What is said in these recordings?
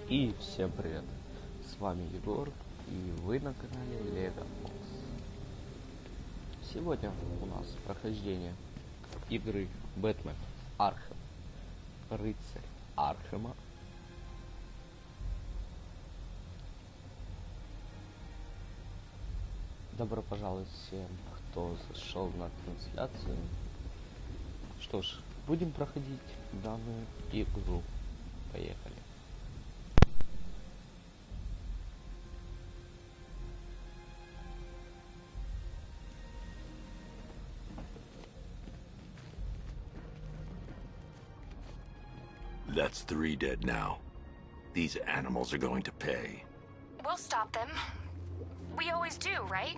И всем привет, с вами Егор, и вы на канале Лего. Сегодня у нас прохождение игры Бэтмен, Arkham, Рыцарь Аркхема. Добро пожаловать всем, кто зашел на трансляцию. Что ж, будем проходить данную игру. Поехали. That's 3 dead now. These animals are going to pay. We'll stop them. We always do, right?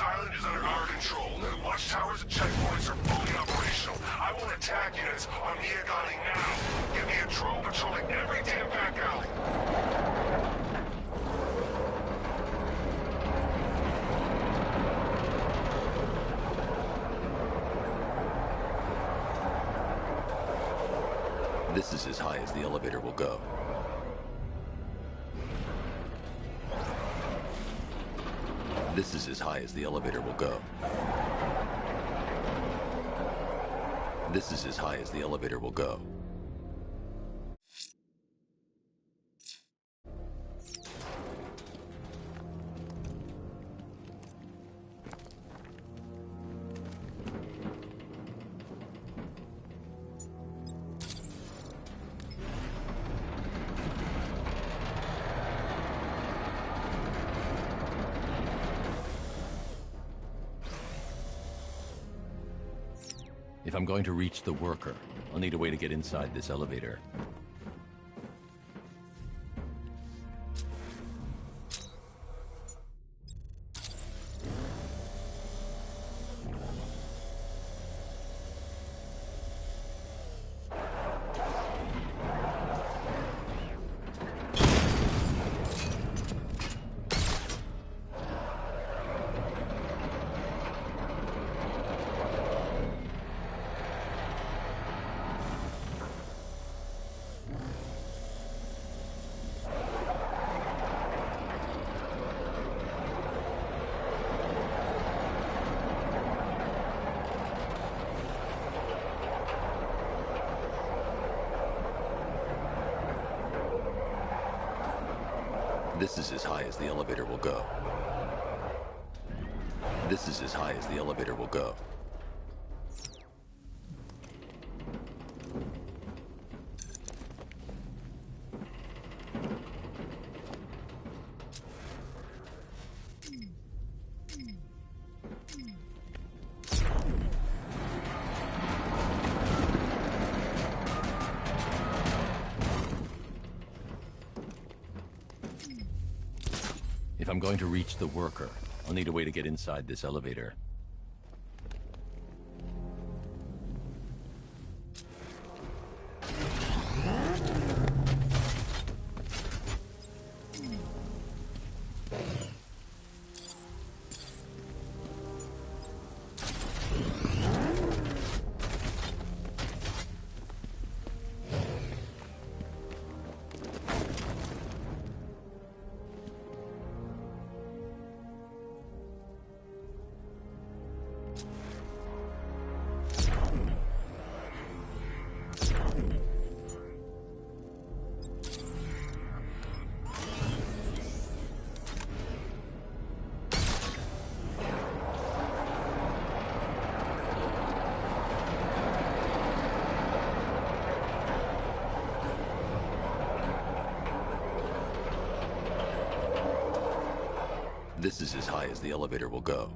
Island is under our control. Watchtowers and checkpoints are fully operational. I want attack units on Miagani now. Give me a drone patrolling every damn back alley. This is as high as the elevator will go. This is as high as the elevator will go. This is as high as the elevator will go. If I'm going to reach the worker, I'll need a way to get inside this elevator. This is as high as the elevator will go. This is as high as the elevator will go. If I'm going to reach the worker, I'll need a way to get inside this elevator. This is as high as the elevator will go.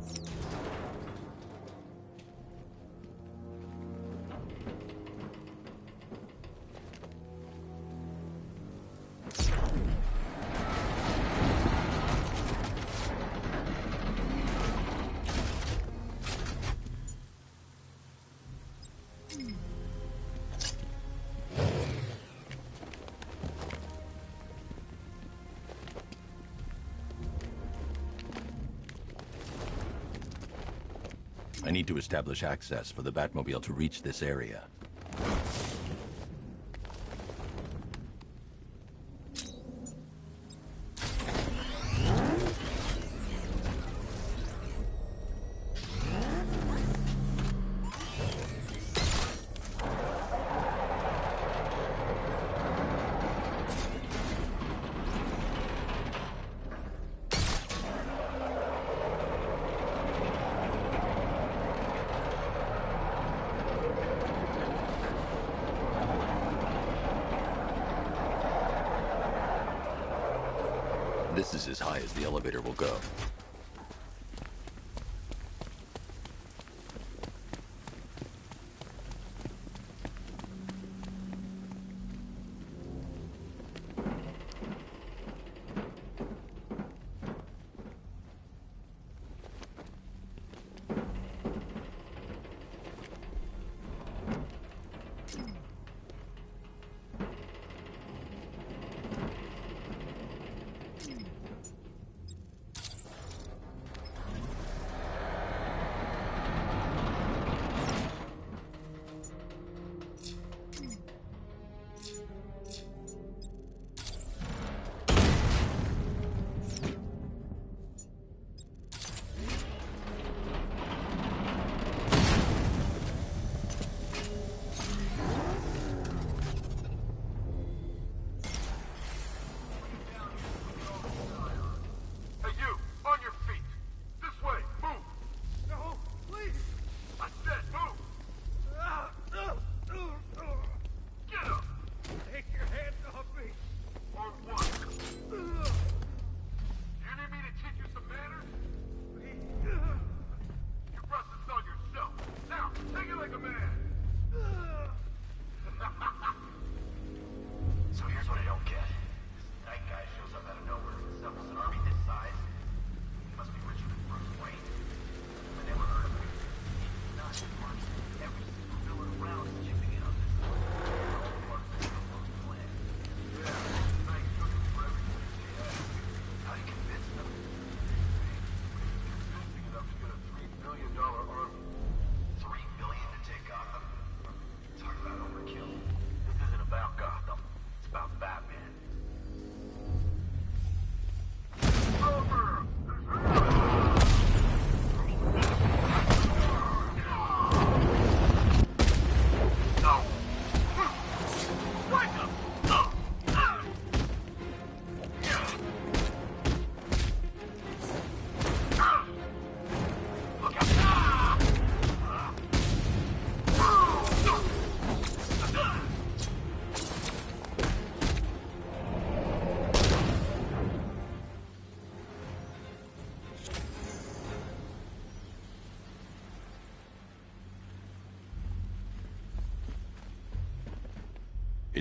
I need to establish access for the Batmobile to reach this area. This is as high as the elevator will go.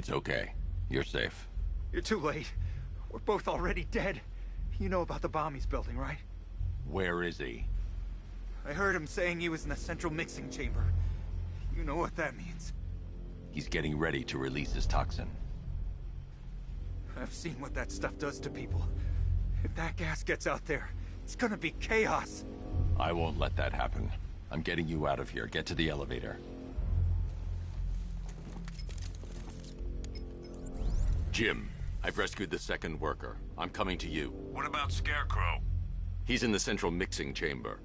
It's okay. You're safe. You're too late. We're both already dead. You know about the bomb he's building, right? Where is he? I heard him saying he was in the central mixing chamber. You know what that means. He's getting ready to release his toxin. I've seen what that stuff does to people. If that gas gets out there, it's gonna be chaos. I won't let that happen. I'm getting you out of here. Get to the elevator. Jim, I've rescued the second worker. I'm coming to you. What about Scarecrow? He's in the central mixing chamber.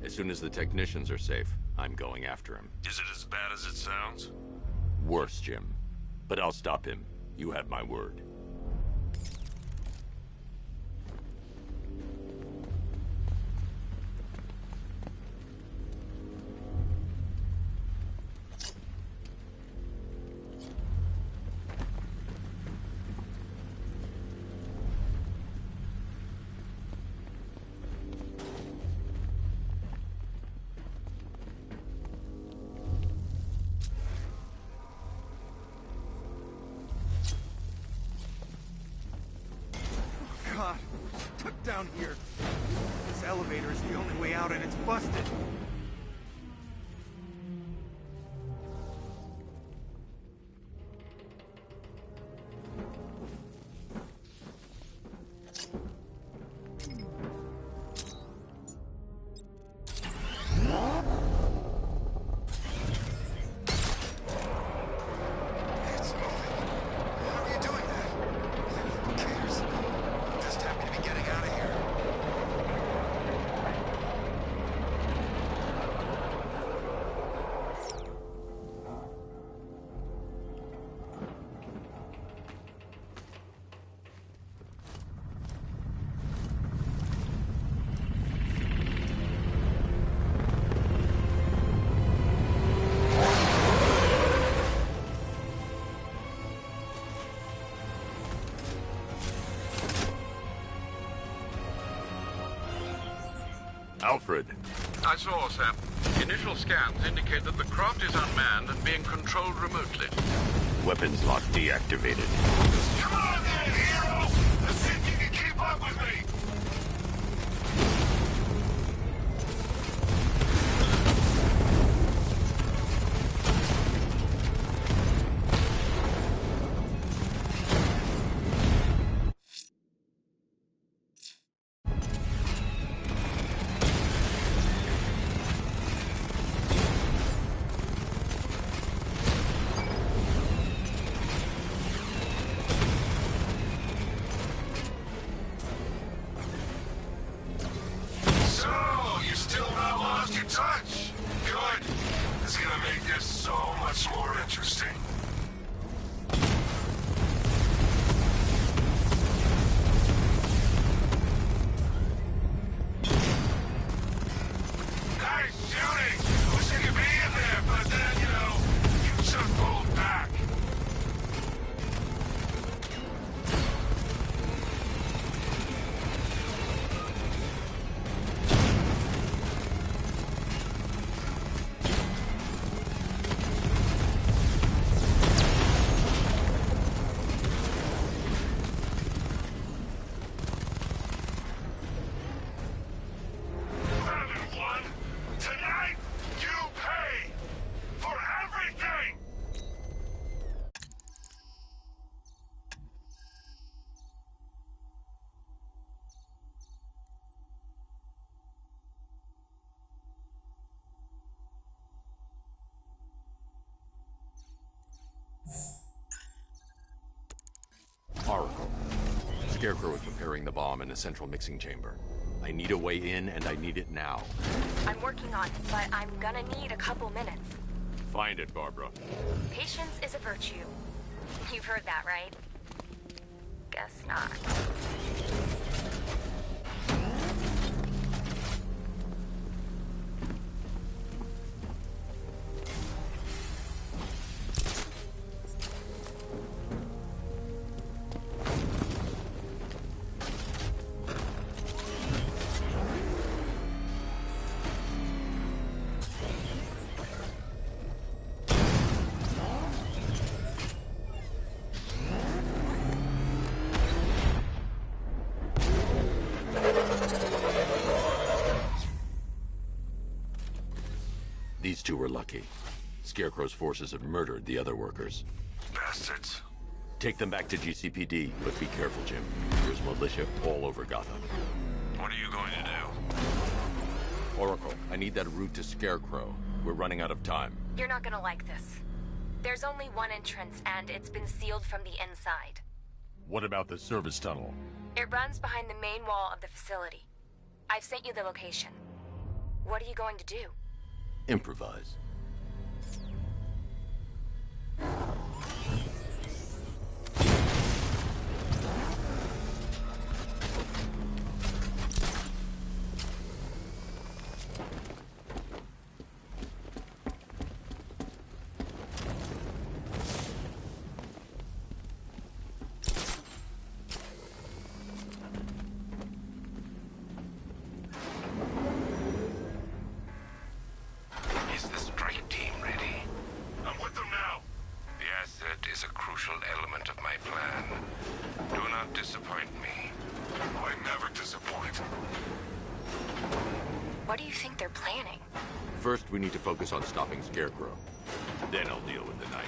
As soon as the technicians are safe, I'm going after him. Is it as bad as it sounds? Worse, Jim. But I'll stop him. You have my word. God, we're stuck down here. This elevator is the only way out and it's busted. Alfred. I saw, sir. Initial scans indicate that the craft is unmanned and being controlled remotely. Weapons lock deactivated. Come on then, hero! Let's see if you can keep up with me! Oracle. Scarecrow is preparing the bomb in the central mixing chamber. I need a way in, and I need it now. I'm working on it, but I'm gonna need a couple minutes. Find it, Barbara. Patience is a virtue. You've heard that, right? Guess not. These two were lucky. Scarecrow's forces have murdered the other workers. Bastards. Take them back to GCPD, but be careful, Jim. There's militia all over Gotham. What are you going to do? Oracle, I need that route to Scarecrow. We're running out of time. You're not gonna like this. There's only one entrance, and it's been sealed from the inside. What about the service tunnel? It runs behind the main wall of the facility. I've sent you the location. What are you going to do? Improvise. Is this What do you think they're planning? First, we need to focus on stopping Scarecrow. Then I'll deal with the Knight.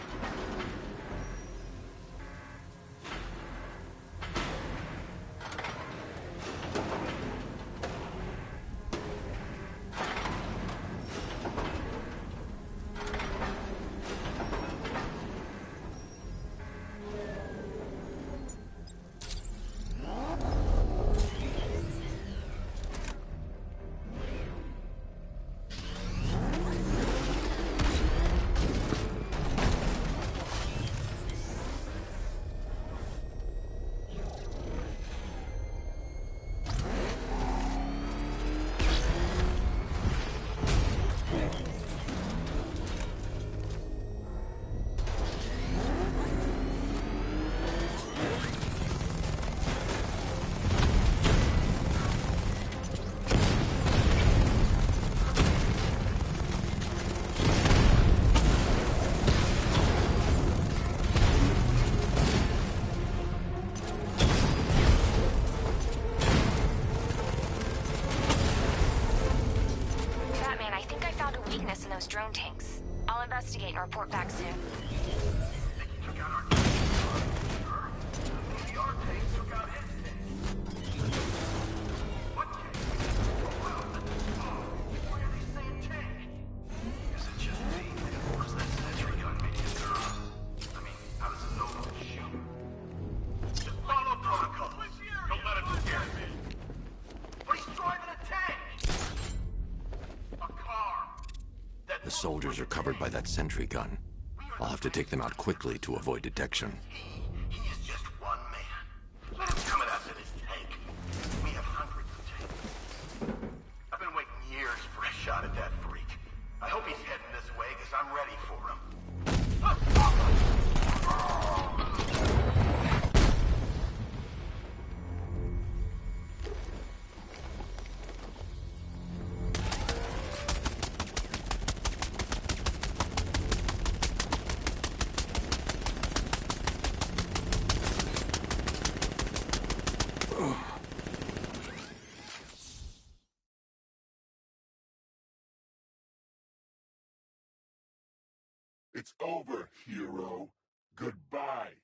Those drone tanks. I'll investigate and report back soon. The soldiers are covered by that sentry gun. I'll have to take them out quickly to avoid detection. He is just one man. Let him come at us in his tank. We have hundreds of tanks. I've been waiting years for a shot at that freak. I hope he's heading this way, because I'm ready for him. It's over, hero. Goodbye.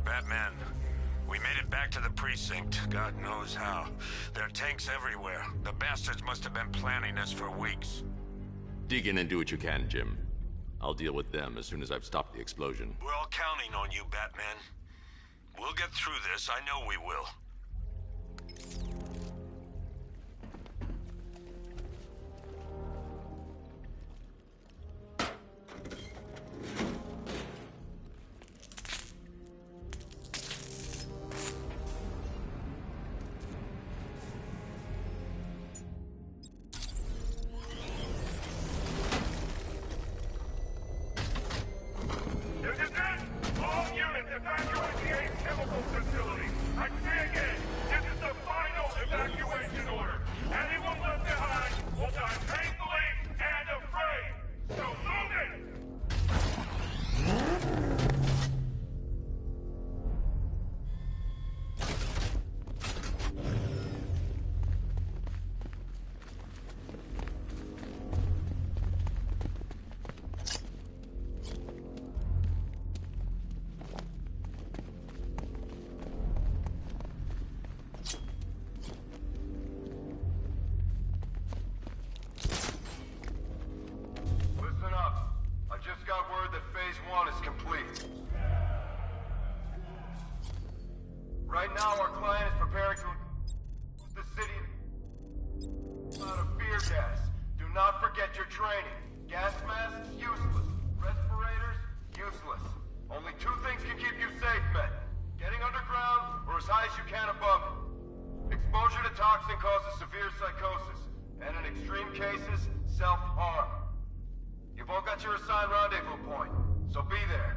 Batman, we made it back to the precinct, God knows how. There are tanks everywhere. The bastards must have been planning this for weeks. Dig in and do what you can, Jim. I'll deal with them as soon as I've stopped the explosion. We're all counting on you, Batman. We'll get through this, I know we will. All units, advance got word that Phase 1 is complete. Right now, our client is preparing to the city out of fear gas. Do not forget your training. Gas masks, useless. Respirators, useless. Only two things can keep you safe, men. Getting underground, or as high as you can above it. Exposure to toxin causes severe psychosis, and in extreme cases, self-harm. You've all got your assigned rendezvous point, so be there,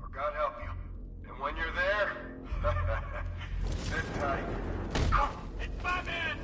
or God help you. And when you're there, sit tight. It's Batman!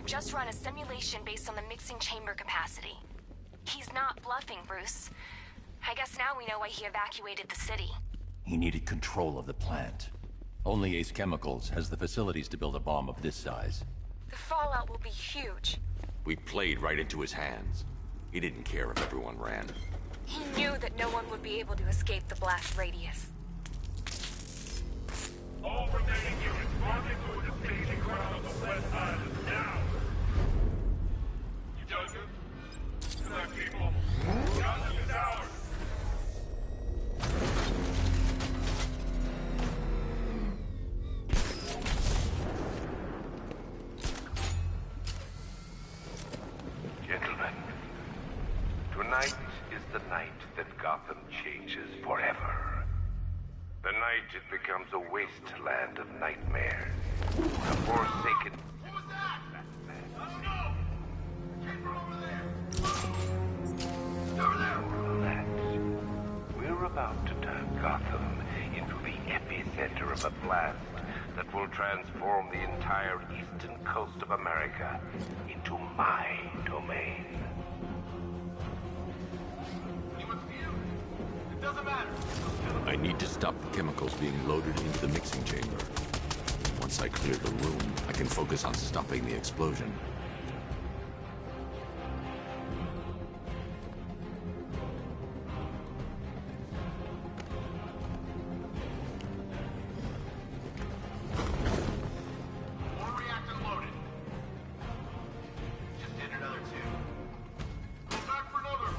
Just run a simulation based on the mixing chamber capacity. He's not bluffing, Bruce. I guess now we know why he evacuated the city. He needed control of the plant. Only Ace Chemicals has the facilities to build a bomb of this size. The fallout will be huge. We played right into his hands. He didn't care if everyone ran. He knew that no one would be able to escape the blast radius. All remaining units march into the staging ground of the West Island now! You done good? Good luck, people. Down to the tower! Gentlemen, tonight is the night that Gotham changes forever. The night it becomes a wasteland of nightmares. A forsaken... What was that? I don't know! It came from over there! It's over there! That we're about to turn Gotham into the epicenter of a blast that will transform the entire eastern coast of America into my domain. It doesn't matter! I need to stop the chemicals being loaded into the mixing chamber. Once I clear the room, I can focus on stopping the explosion. More reactor loaded. Just did another two. Go back for another.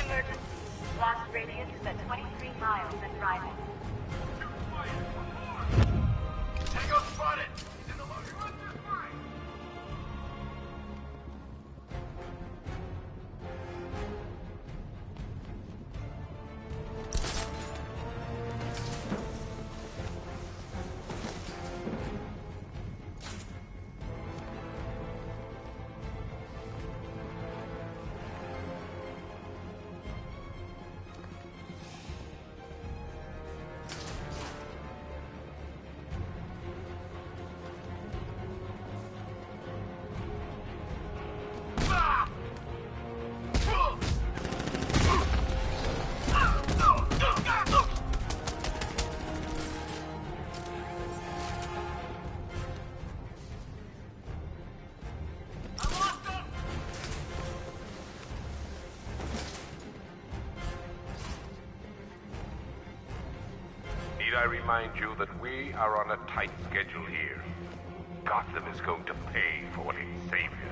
Emergency. Blast radius is at 23 miles and driving. Tango spotted! He's in the loading run this way! Need I remind you that we are on a tight schedule here? Gotham is going to pay for what its savior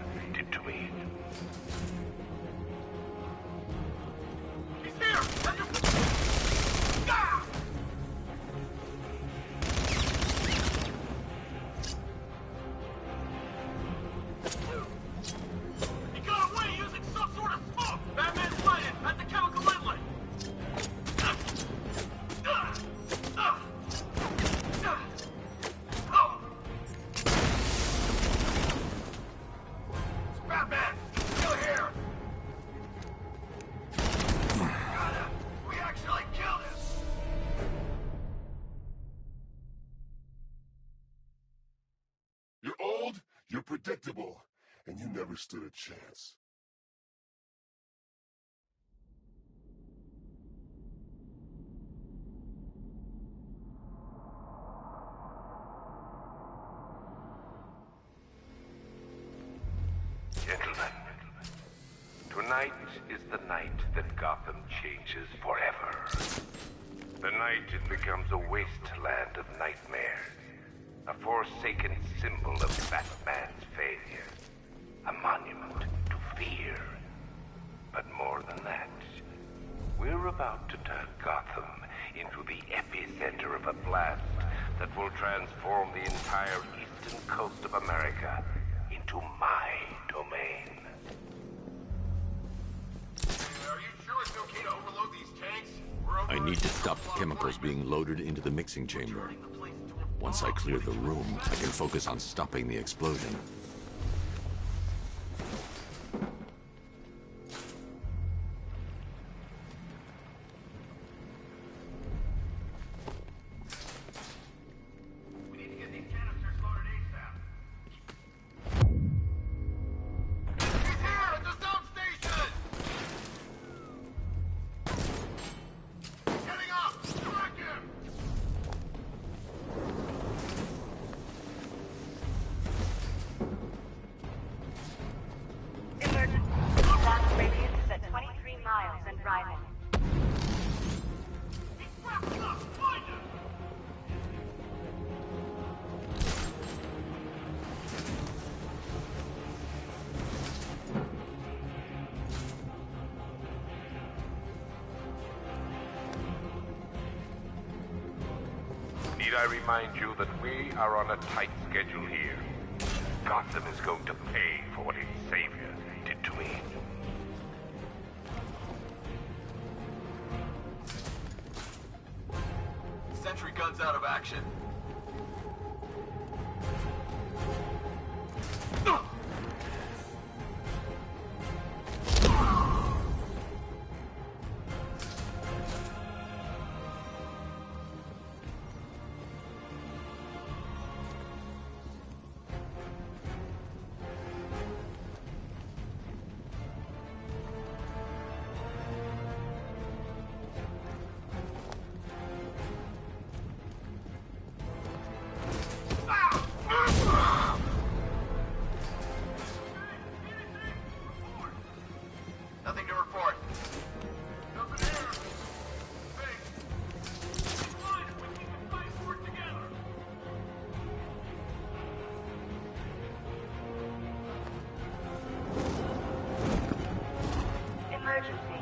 predictable, and you never stood a chance. Gentlemen, tonight is the night that Gotham changes forever. The night it becomes a wasteland of nightmares, a forsaken symbol of Batman's failure, a monument to fear. But more than that, we're about to turn Gotham into the epicenter of a blast that will transform the entire eastern coast of America into my domain. Are you sure it's okay to overload these tanks? I need to stop the chemicals being loaded into the mixing chamber. Once I clear the room, I can focus on stopping the explosion. We need to get these canisters loaded ASAP. He's here at the substation! Getting up! Direct him! Emergency. Blast radius is at 23 miles and rising. He's wrapping up! Find him! Need I remind you that we are on a tight schedule here? Gotham is going to pay for what its savior did to me. Sentry gun's out of action. Nothing to report. Nothing here. Hey. It's fine if we keep the fight work together. Emergency.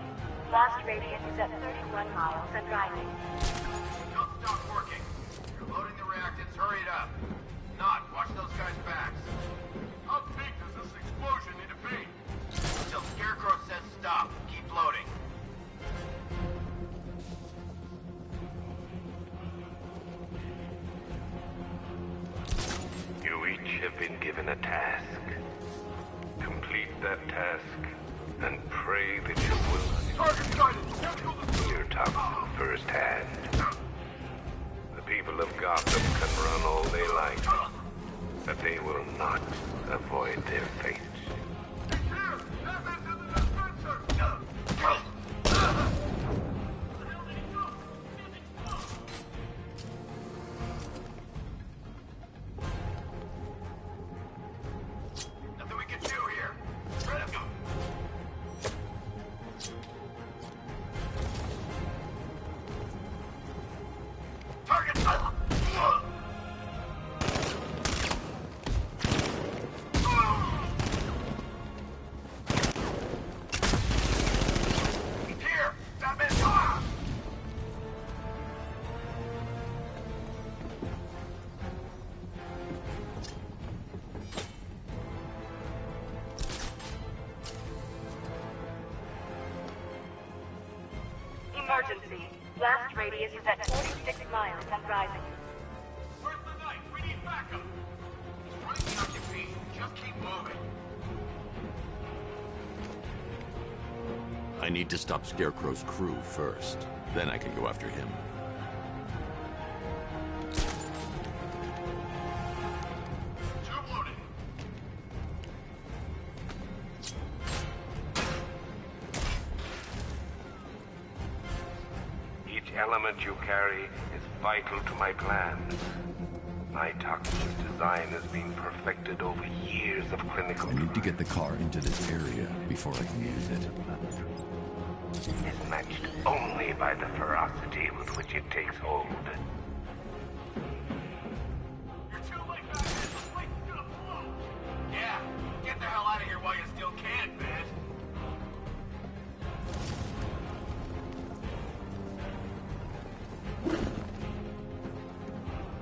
Blast radius is at 31 miles and rising. Don't stop working. You're loading the reactants. Hurry it up. Not watch those guys' backs. How big does this explosion need to be? Until Scarecrow says stop. Keep loading. You each have been given a task. Complete that task, and pray that you will Target sighted. Cancel the clear Thompson firsthand. The people of Gotham can run all they like, but they will not avoid their fate. He's here. Batman's in the dispenser. Nothing we can do here. Let him go. Target. He's here. Batman's gone. Emergency. Blast radius is at 46 miles and rising. Where's the knife? We need backup. He's running the occupation. Just keep moving. I need to stop Scarecrow's crew first. Then I can go after him. Tube loaded. element you carry is vital to my plan. My toxin design has been perfected over years of clinical I need to get the car into this area before I can use it. Is matched only by the ferocity with which it takes hold. You're too late, guys. This place is gonna blow. Yeah, get the hell out of here while you still can, man.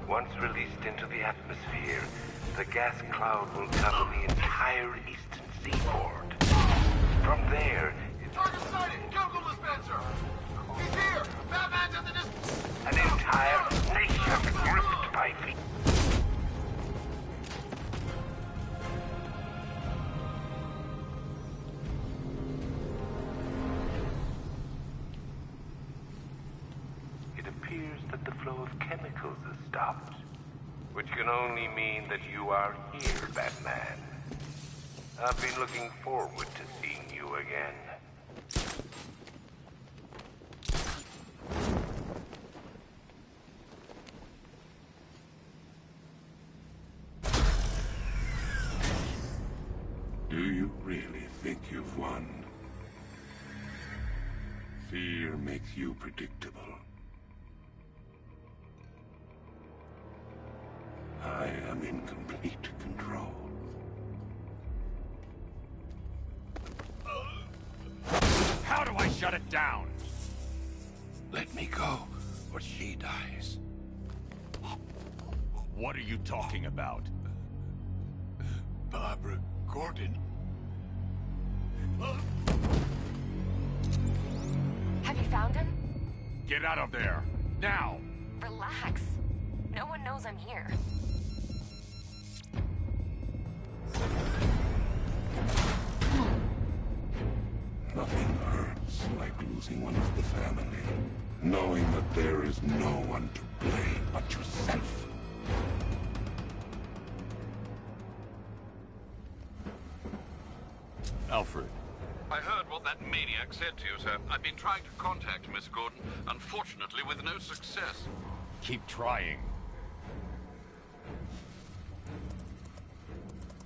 Once released into the atmosphere, the gas cloud will cover the entire eastern seaboard. From there, Target sighted! Chemical dispenser! He's here! Batman's at the an entire nation gripped by fear. It appears that the flow of chemicals has stopped, which can only mean that you are here, Batman. I've been looking forward to seeing you again. Do you really think you've won? Fear makes you predictable. I am in complete control. How do I shut it down? Let me go, or she dies. What are you talking about? Barbara Gordon. Have you found him? Get out of there! Now! Relax. No one knows I'm here. Nothing hurts like losing one of the family. Knowing that there is no one to blame but yourself. Alfred. I heard what that maniac said to you, sir. I've been trying to contact Miss Gordon, unfortunately with no success. Keep trying.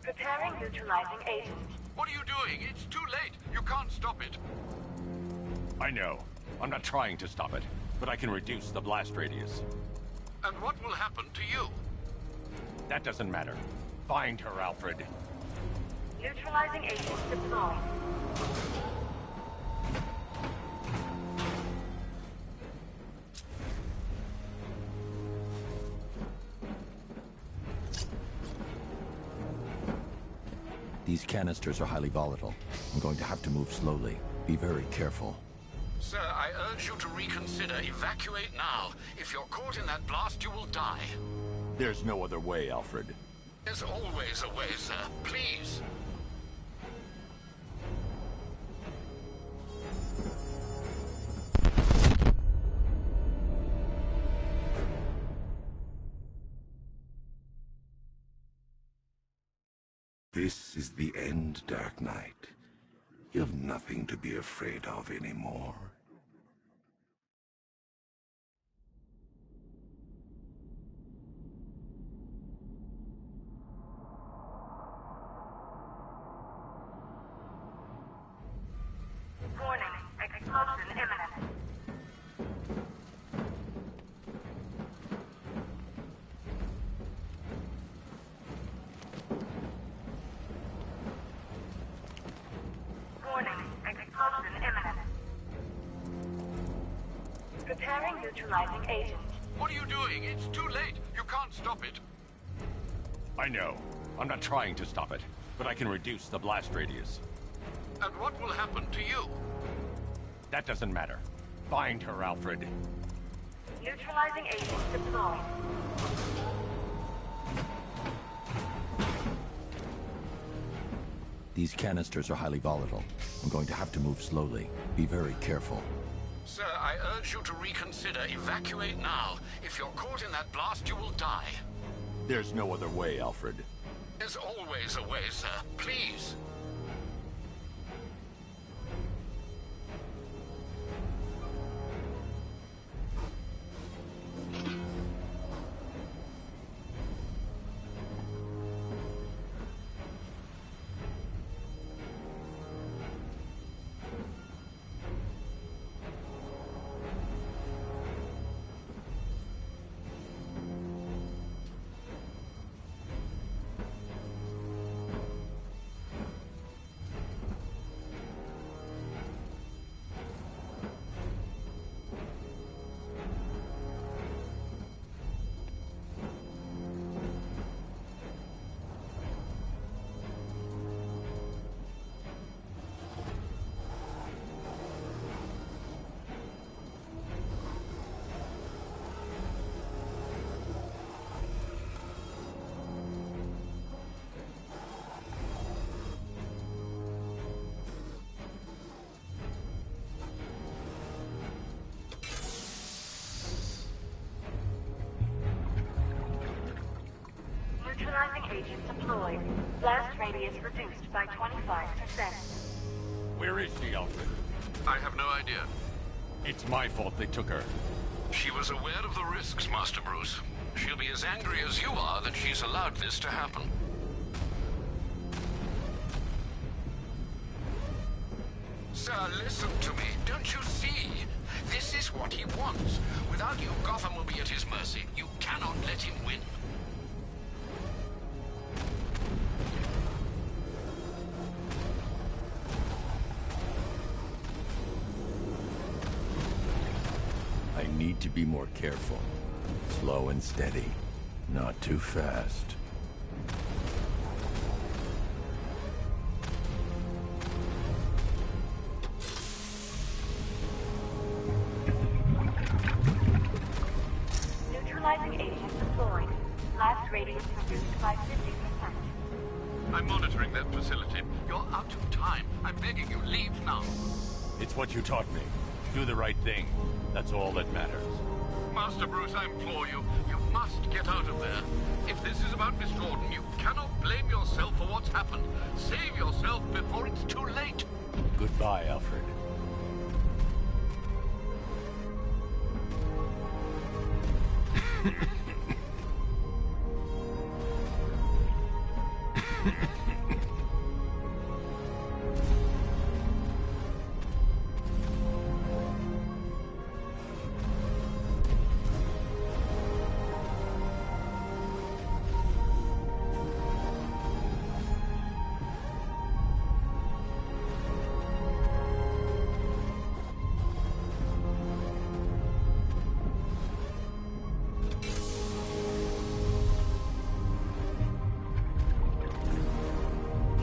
Preparing neutralizing agent. What are you doing? It's too late. You can't stop it. I know. I'm not trying to stop it, but I can reduce the blast radius. And what will happen to you? That doesn't matter. Find her, Alfred. Neutralizing agent deployed. These canisters are highly volatile. I'm going to have to move slowly. Be very careful. Sir, I urge you to reconsider. Evacuate now. If you're caught in that blast, you will die. There's no other way, Alfred. There's always a way, sir. Please. This is the end, Dark Knight. You've nothing to be afraid of anymore. Warning, explosion imminent. Warning, explosion imminent. Preparing neutralizing agent. What are you doing? It's too late. You can't stop it. I know. I'm not trying to stop it, but I can reduce the blast radius. And what will happen to you? That doesn't matter. Find her, Alfred. Neutralizing agent deployed. These canisters are highly volatile. I'm going to have to move slowly. Be very careful. Sir, I urge you to reconsider. Evacuate now. If you're caught in that blast, you will die. There's no other way, Alfred. There's always a way, sir. Please. agent deployed. Blast radius reduced by 25%. Where is she, Alfred? I have no idea. It's my fault they took her. She was aware of the risks, Master Bruce. She'll be as angry as you are that she's allowed this to happen. Sir, listen to me. Don't you see? This is what he wants. Without you, Gotham will be at his mercy. You cannot let him win. I need to be more careful. Slow and steady. Not too fast. Neutralizing agent deployed. Blast radius reduced by 50%. I'm monitoring that facility. You're out of time. I'm begging you, leave now. It's what you taught me. Do the right thing. That's all that matters. Master Bruce, I implore you, you must get out of there. If this is about Miss Gordon, you cannot blame yourself for what's happened. Save yourself before it's too late. Goodbye, Alfred.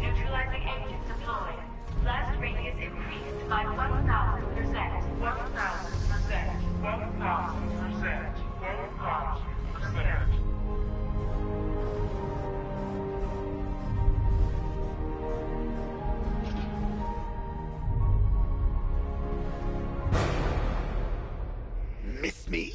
Neutralizing agent deployed. Blast radius increased by 1,000%. 1,000%. 1,000%. 1,000%. Miss me?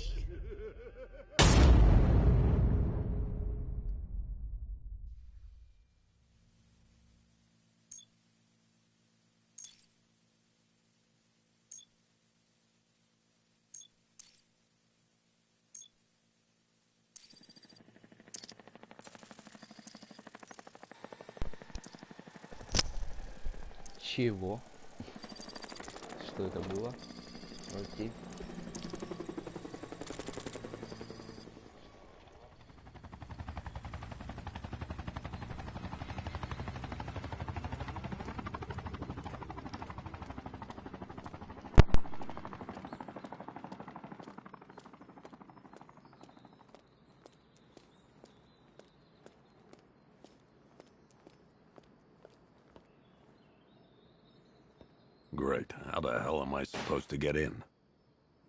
Чего? Что это было? Окей. Great. How the hell am I supposed to get in?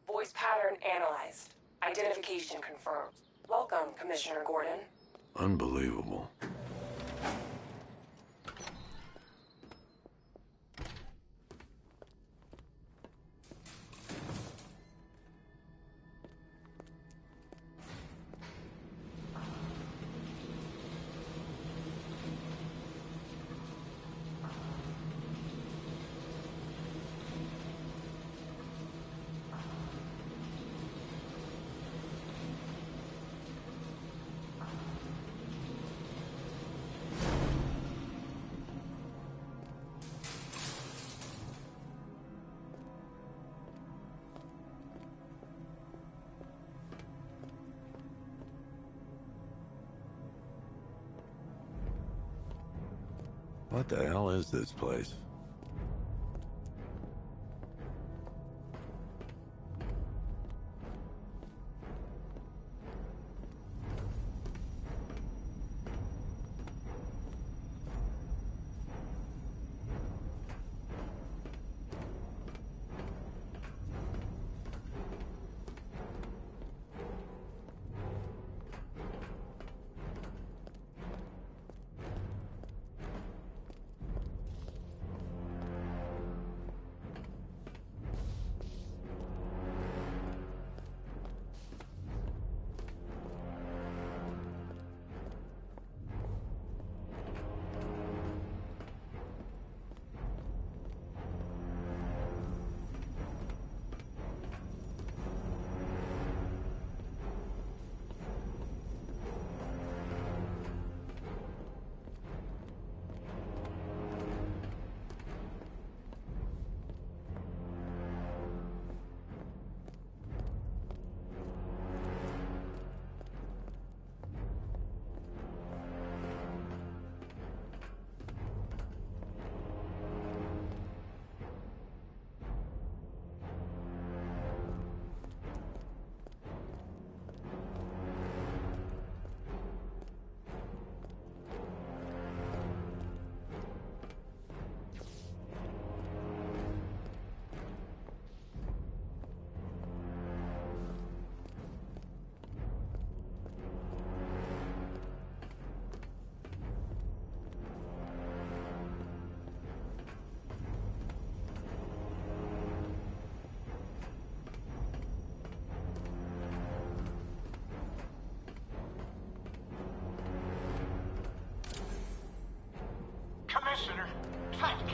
Voice pattern analyzed. Identification confirmed. Welcome, Commissioner Gordon. Unbelievable. What the hell is this place?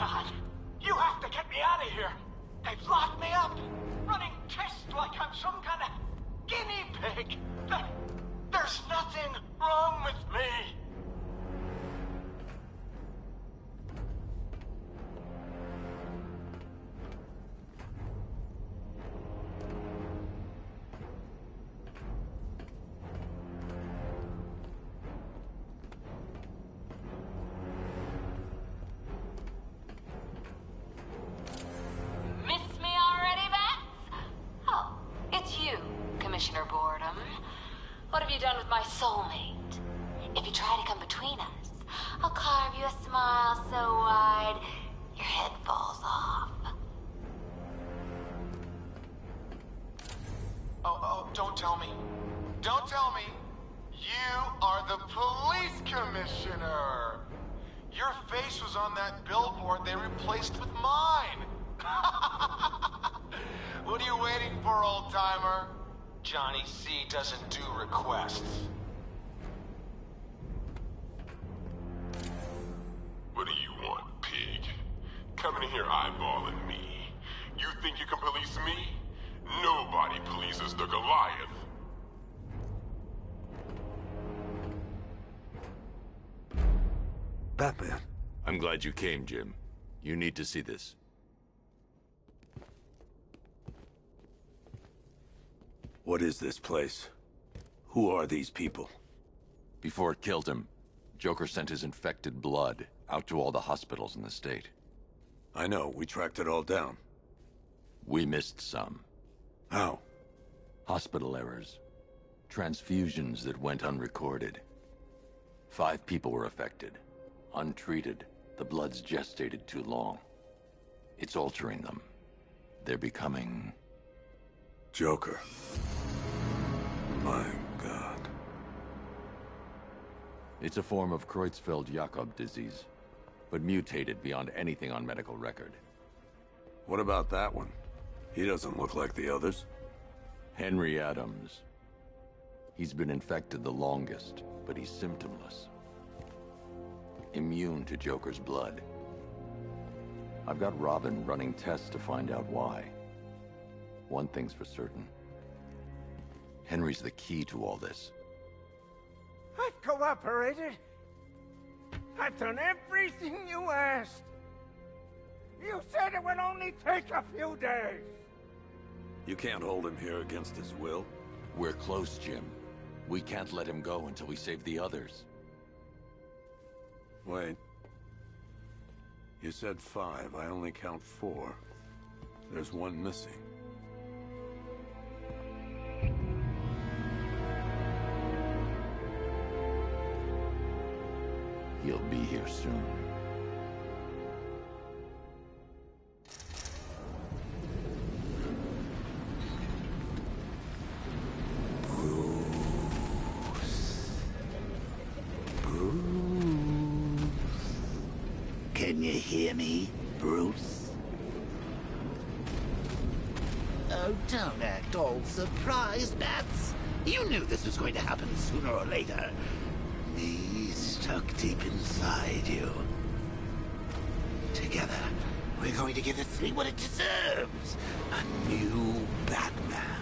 God! You have to get me out of here! They've locked me up! Running tests like I'm some kind of guinea pig! There's nothing wrong with me! Commissioner Boredom. What have you done with my soulmate? If you try to come between us, I'll carve you a smile so wide, your head falls off. Oh, don't tell me. Don't tell me. You are the police commissioner. Your face was on that billboard they replaced with mine. What are you waiting for, old-timer? Johnny C doesn't do requests. What do you want, pig? Coming in here eyeballing me. You think you can police me? Nobody polices the Goliath. Batman. I'm glad you came, Jim. You need to see this. What is this place? Who are these people? Before it killed him, Joker sent his infected blood out to all the hospitals in the state. I know, we tracked it all down. We missed some. How? Hospital errors. Transfusions that went unrecorded. 5 people were affected. Untreated, the blood's gestated too long. It's altering them. They're becoming... Joker. My God. It's a form of Creutzfeldt-Jakob disease, but mutated beyond anything on medical record. What about that one? He doesn't look like the others. Henry Adams. He's been infected the longest, but he's symptomless. Immune to Joker's blood. I've got Robin running tests to find out why. One thing's for certain. Henry's the key to all this. I've cooperated. I've done everything you asked. You said it would only take a few days. You can't hold him here against his will. We're close, Jim. We can't let him go until we save the others. Wait. You said 5. I only count 4. There's one missing. He'll be here soon. Can you hear me, Bruce? Oh, don't act all surprised, Bats. You knew this was going to happen sooner or later. Me stuck deep inside you. Together, we're going to give the city what it deserves. A new Batman.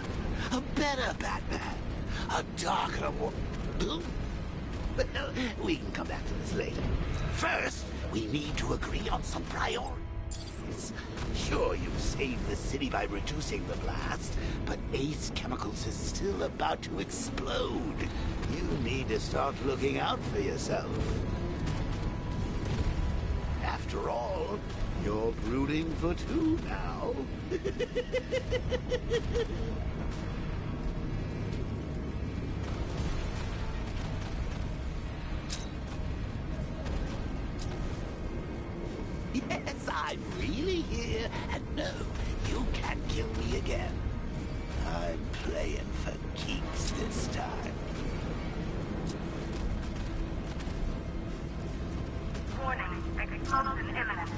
A better Batman. A darker one. But we can come back to this later. First, we need to agree on some priorities. Sure, you saved the city by reducing the blast, but Ace Chemicals is still about to explode. You need to start looking out for yourself. After all, you're brooding for 2 now. Yes, I'm really here, and no, you can't kill me again. I'm playing for keeps this time. Warning, explosion imminent.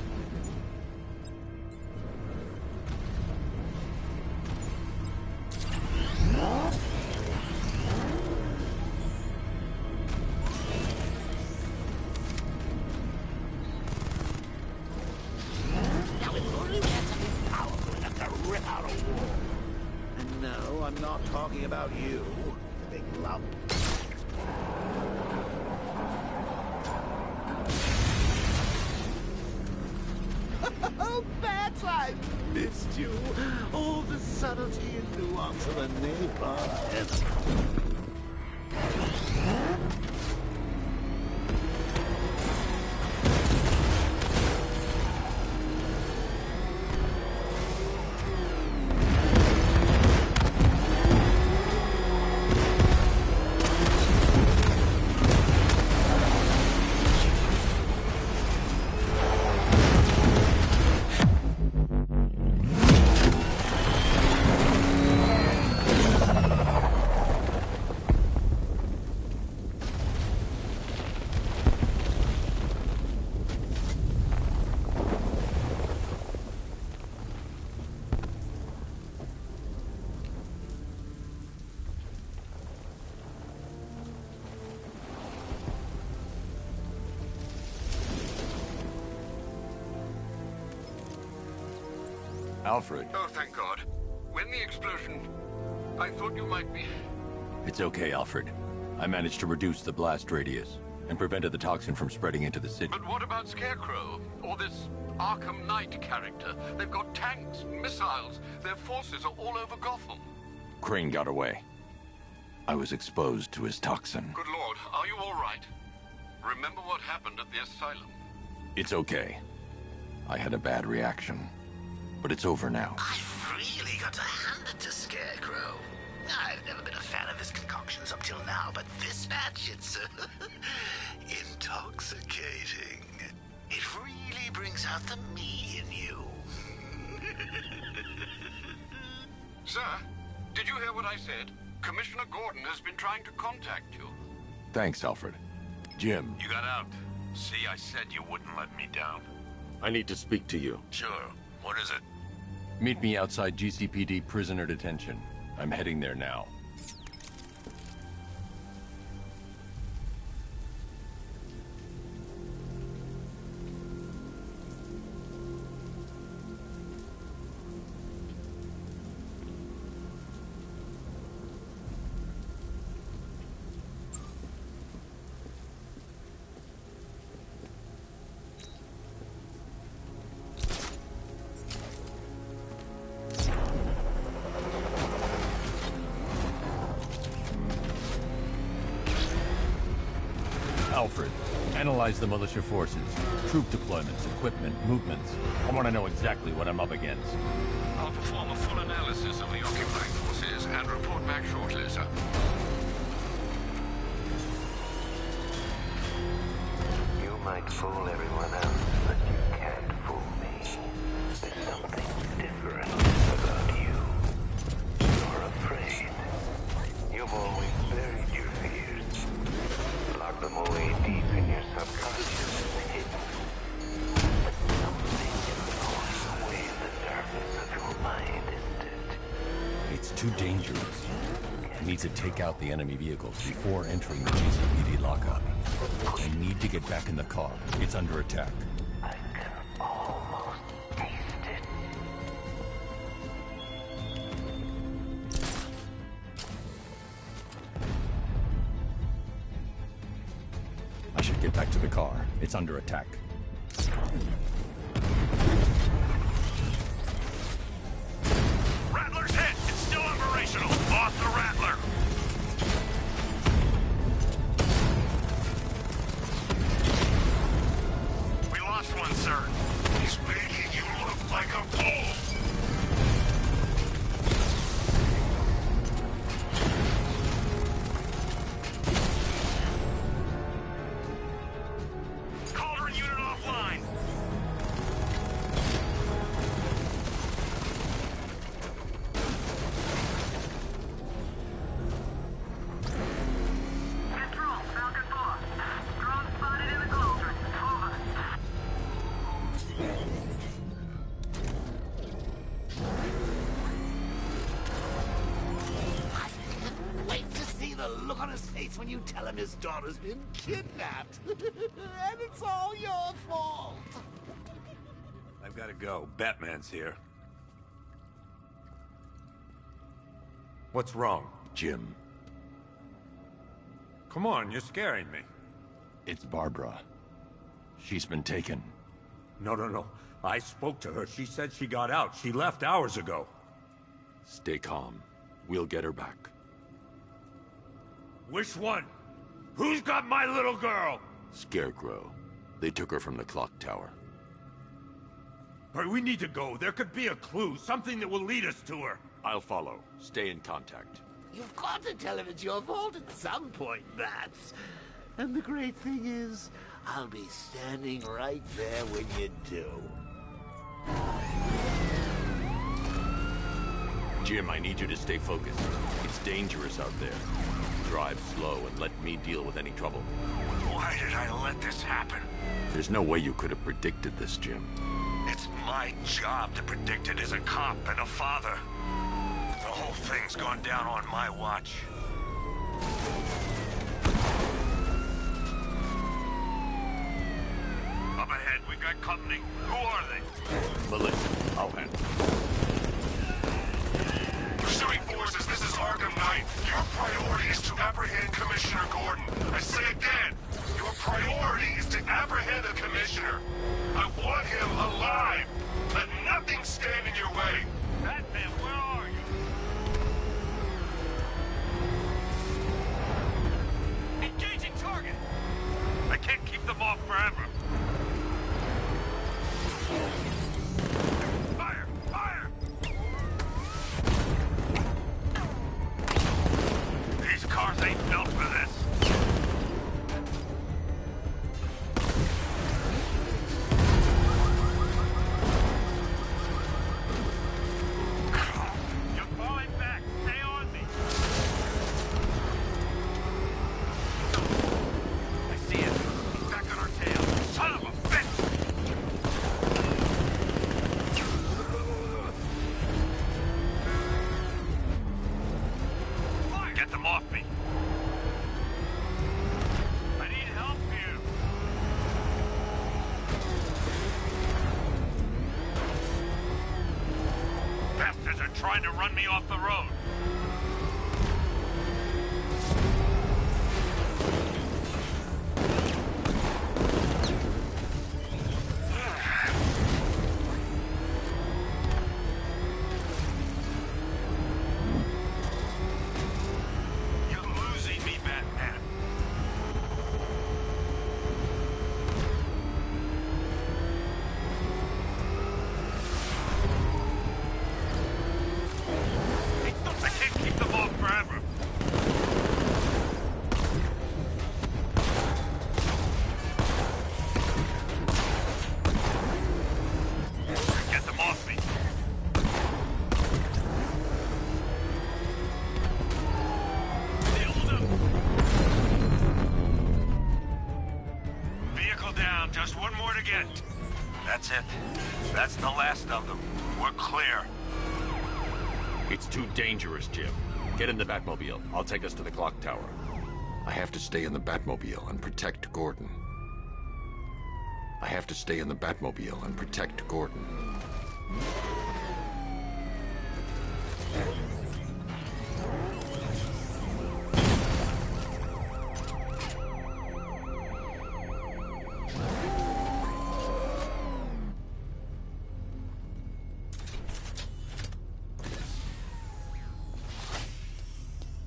I'm not talking about you, big lump. Oh, Bats, I missed you. All the subtlety and nuance of a neighborhood. Alfred. Oh, thank God. When the explosion... I thought you might be... It's okay, Alfred. I managed to reduce the blast radius and prevented the toxin from spreading into the city. But what about Scarecrow? Or this Arkham Knight character? They've got tanks, missiles. Their forces are all over Gotham. Crane got away. I was exposed to his toxin. Good Lord, are you all right? Remember what happened at the asylum? It's okay. I had a bad reaction. But it's over now. I've really got to hand it to Scarecrow. I've never been a fan of his concoctions up till now, but this match, it's intoxicating. It really brings out the me in you. Sir, did you hear what I said? Commissioner Gordon has been trying to contact you. Thanks, Alfred. Jim. You got out. See, I said you wouldn't let me down. I need to speak to you. Sure. What is it? Meet me outside GCPD prisoner detention. I'm heading there now. Alfred, analyze the militia forces, troop deployments, equipment, movements. I want to know exactly what I'm up against. I'll perform a full analysis of the occupying forces and report back shortly, sir. You might fool everyone else, but you can't fool me. There's something different about you. You're afraid. You've always buried your fears. Lock them away deep in your subconscious and hidden. But something is gnawing away in the darkness of your mind, isn't it? It's too dangerous. I need to take out the enemy vehicles before entering the GCPD lockup. I need to get back in the car. It's under attack. I can almost taste it. I should get back to the car. It's under attack. Rattler's hit! It's still operational! Lost the Rattler! We lost one, sir. He's making you look like a fool! Cauldron unit offline! Control, Falcon 4. Drone spotted in the cauldron. Over. Wait to see the look on his face when you tell him his daughter's been kidnapped. And it's all your fault. I've got to go. Batman's here. What's wrong? Jim. Come on, you're scaring me. It's Barbara. She's been taken. No. I spoke to her. She said she got out. She left hours ago. Stay calm. We'll get her back. Which one? Who's got my little girl? Scarecrow. They took her from the clock tower. Hurry, we need to go. There could be a clue, something that will lead us to her. I'll follow. Stay in contact. You've got to tell him it's your fault at some point, Bats. And the great thing is, I'll be standing right there when you do. Jim, I need you to stay focused. It's dangerous out there. Drive slow and let me deal with any trouble. Why did I let this happen? There's no way you could have predicted this, Jim. It's my job to predict it as a cop and a father. The whole thing's gone down on my watch. Up ahead, we got company. Who are they? Melissa, I'll handle. Pursuing forces, this is Arkham Knight. Your priority is to apprehend Commissioner Gordon. I say again, your priority is to apprehend the Commissioner. I want him alive. Let nothing stand in your way. Batman, where are you? Engaging target! I can't keep them off forever. Fire! Fire! These cars ain't built for this. You're falling back. Stay on me. I see it. He's back on our tail. Son of a bitch! Get them off me. I need help here. Bastards are trying to run me off the road. You're losing me, Batman. I can't keep them off forever. Get them off me. Vehicle down, just one more to get. That's it. That's the last of them. We're clear. It's too dangerous, Jim. Get in the Batmobile. I'll take us to the clock tower. I have to stay in the Batmobile and protect Gordon. I have to stay in the Batmobile and protect Gordon.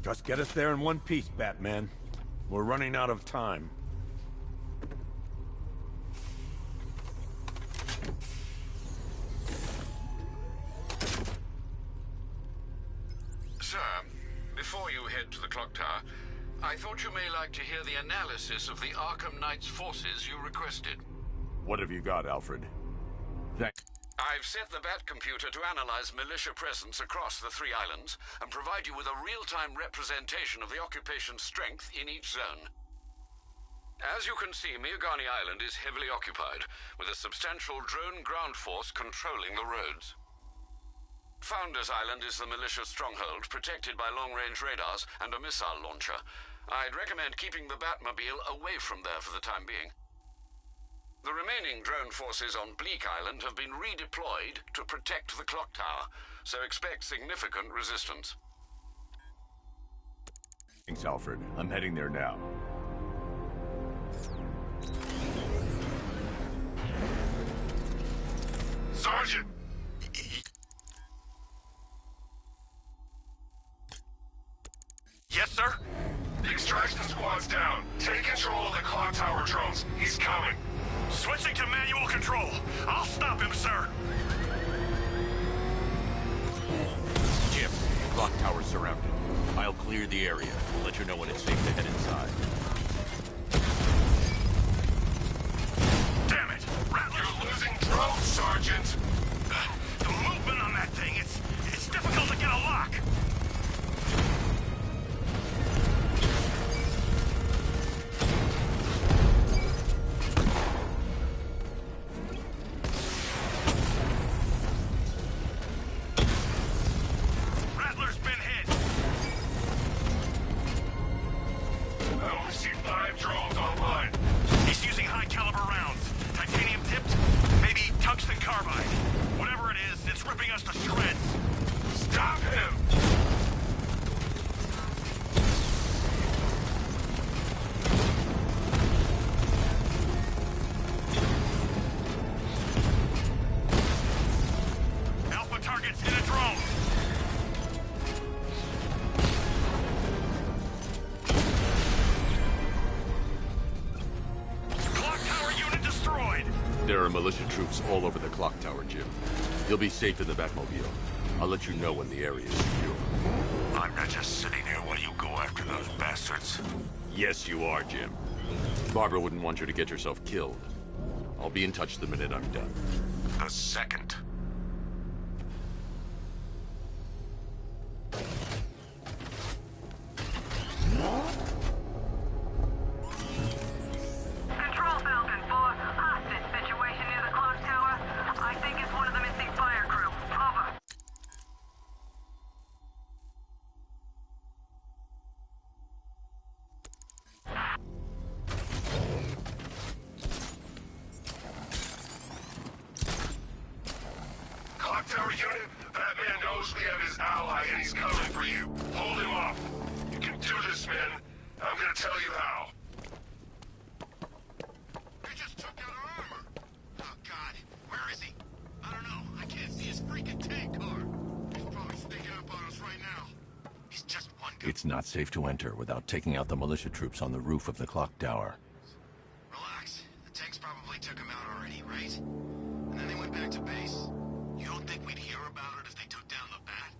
Just get us there in one piece, Batman. We're running out of time. Sir, before you head to the clock tower, I thought you may like to hear the analysis of the Arkham Knight's forces you requested. What have you got, Alfred? I've set the Bat computer to analyze militia presence across the 3 islands and provide you with a real-time representation of the occupation's strength in each zone. As you can see, Miagani Island is heavily occupied, with a substantial drone ground force controlling the roads. Founders Island is the militia stronghold, protected by long-range radars and a missile launcher. I'd recommend keeping the Batmobile away from there for the time being. The remaining drone forces on Bleak Island have been redeployed to protect the clock tower, so expect significant resistance. Thanks, Alfred. I'm heading there now. Sergeant! Yes, sir? The extraction squad's down. Take control of the clock tower drones. He's coming. Switching to manual control. I'll stop him, sir. Jim, clock tower's surrounded. I'll clear the area. We'll let you know when it's safe to head inside. Damn it! You're losing drones, Sergeant! The movement on that thing, it's difficult to get a lock. Rattler's been hit. I only see 5 drones online. He's using high-caliber rounds. Titanium tipped? Maybe tungsten carbide. Whatever it is, it's ripping us to shreds. Stop him! Alpha target's in a drone. Clock tower unit destroyed. There are militia troops all over the clock tower, Jim. You'll be safe in the Batmobile. I'll let you know when the area is secure. I'm not just sitting here while you go after those bastards. Yes, you are, Jim. Barbara wouldn't want you to get yourself killed. I'll be in touch the minute I'm done. The second. Control Falcon 4, hostage situation near the clock tower. I think it's one of the missing fire crew. Over. Clock tower unit, Batman knows we have his ally and he's coming for you. Hold him off. You can do this, man. I'm gonna tell you how. They just took out our armor. Oh, God. Where is he? I don't know. I can't see his freaking tank car. He's probably sneaking up on us right now. He's just one guy. It's not safe to enter without taking out the militia troops on the roof of the clock tower. Relax. The tanks probably took him out already, right? And then they went back to base. You don't think we'd hear about it if they took down the Bat?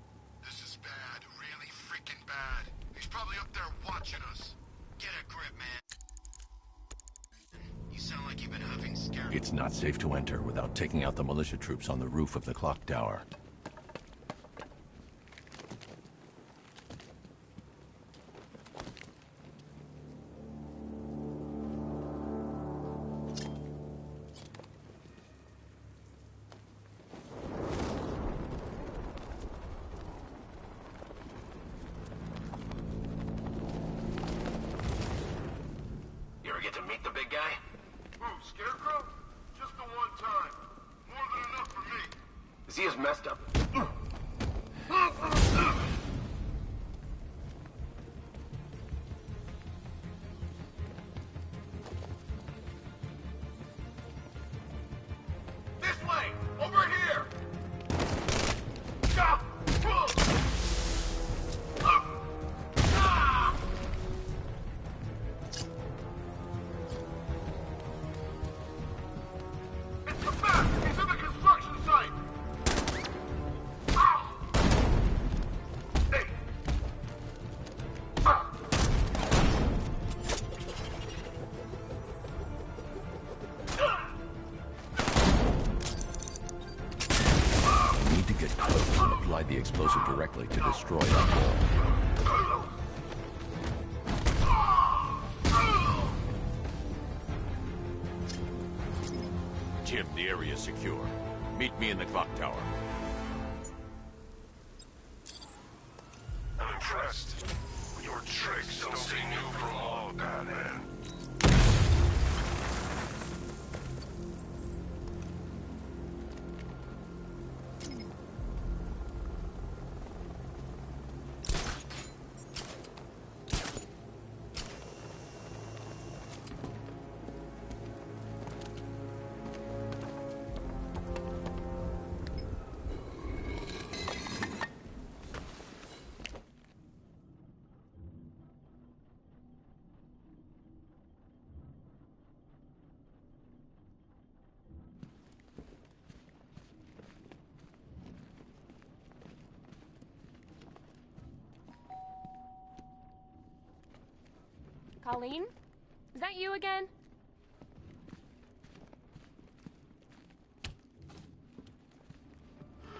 This is bad. Really freaking bad. He's probably up there watching us. Get a grip, man. You sound like you've been huffing scary. It's not safe to enter without taking out the militia troops on the roof of the clock tower. You ever get to meet the big guy? Who, Scarecrow? Just the one time. More than enough for me. Is he as messed up? This way! Over here! It's the Bat! He's in the construction site! Hey! You need to get close and apply the explosive directly to destroy that wall. Jim, the area is secure. Meet me in the clock tower. I'm impressed. Your tricks don't seem new from all, Batman. Colleen? Is that you again?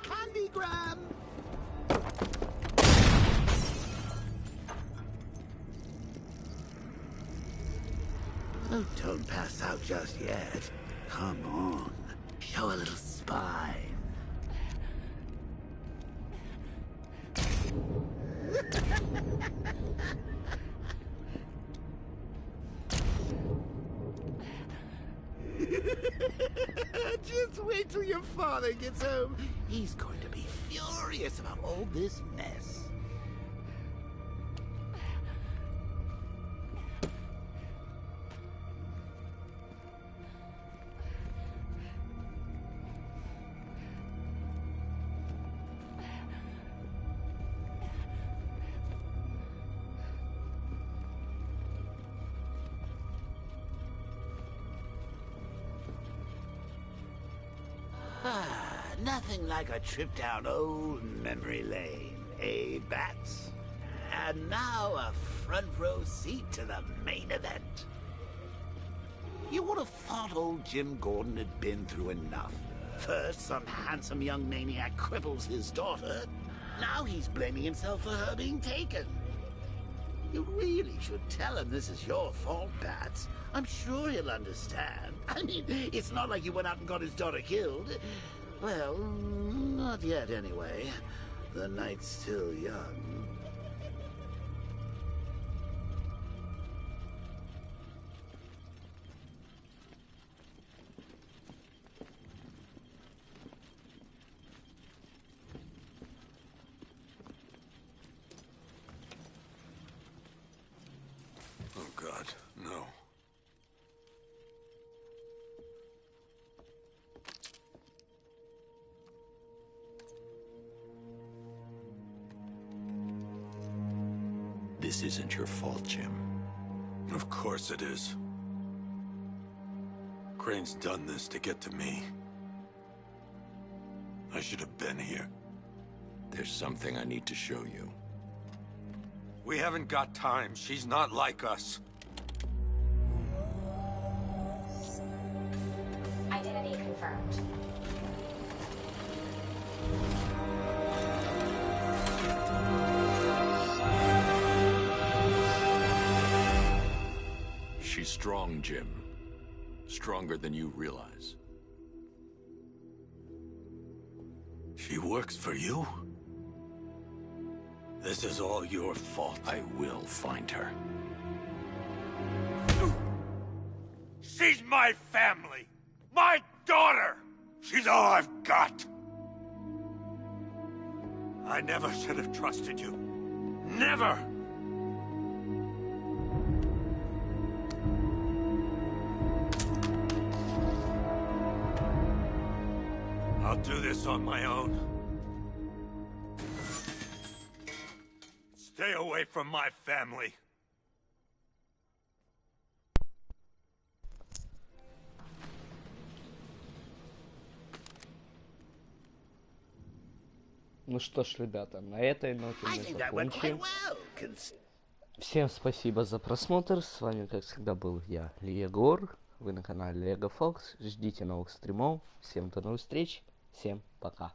Candygram! Oh, don't pass out just yet. Come on. Show a little spine. Just wait till your father gets home. He's going to be furious about all this mess. Nothing like a trip down old memory lane, eh, Bats? And now a front row seat to the main event. You would have thought old Jim Gordon had been through enough. First, some handsome young maniac cripples his daughter. Now he's blaming himself for her being taken. You really should tell him this is your fault, Bats. I'm sure he'll understand. I mean, it's not like you went out and got his daughter killed. Well, not yet anyway. The night's still young. Oh, God, no. This isn't your fault, Jim. Of course it is. Crane's done this to get to me. I should have been here. There's something I need to show you. We haven't got time. She's not like us. Identity confirmed. She's strong, Jim. Stronger than you realize. She works for you? This is all your fault. I will find her. She's my family! My daughter! She's all I've got! I never should have trusted you. Never! I'll do this on my own. Stay away from my family. Ну что ж, ребята, на этой ноте мы закончим. Всем спасибо за просмотр. С вами, как всегда, был я, Егор. Вы на канале Лего Фокс. Ждите новых стримов. Всем до новых встреч. Всем пока.